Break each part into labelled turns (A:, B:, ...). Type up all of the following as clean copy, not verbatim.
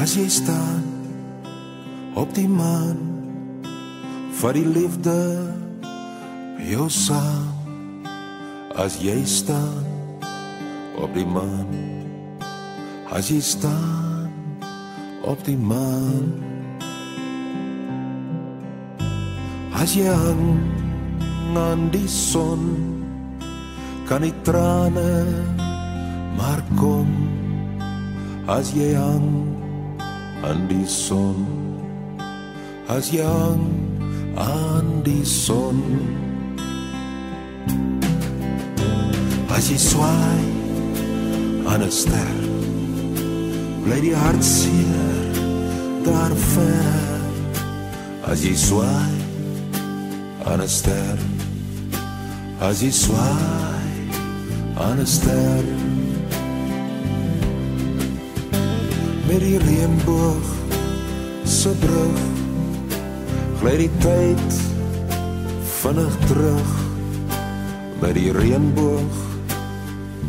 A: As jy staan op die maan, vir die liefde jou saam. As jy staan op die maan, as jy staan op die maan, as jy hang aan die son, kan die trane maar kom. As jy hang aan die son, as jy hang aan die son, as jy swaai aan 'n ster, bly die hartseer daar ver. As jy swaai aan 'n ster, as jy swaai aan 'n ster, met die reënboog se brug, gly die tyd vinnig terug. Met die reënboog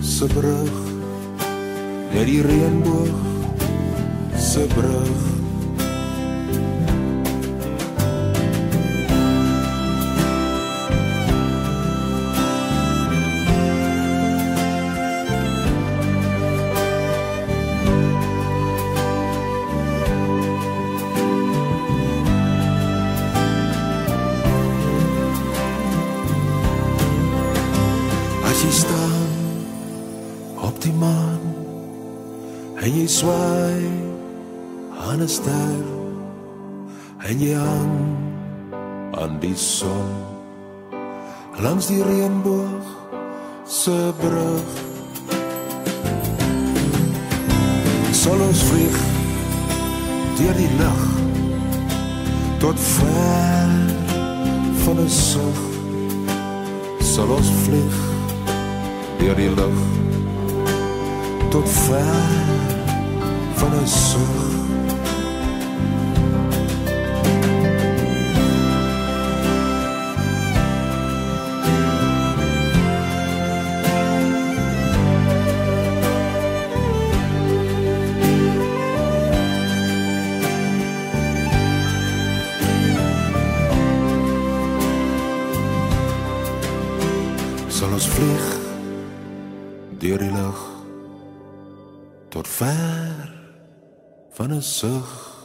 A: se brug, met die reënboog se brug. As jy staan op die maan en jy swaai aan 'n ster en jy hang aan die son, langs die reënboog se brug, sal ons vlieg deur die lug tot ver van 'n sug. Sal ons vlieg deur die lug tot ver van 'n sug. Sal ons vlieg deur die lug tot ver van 'n sug.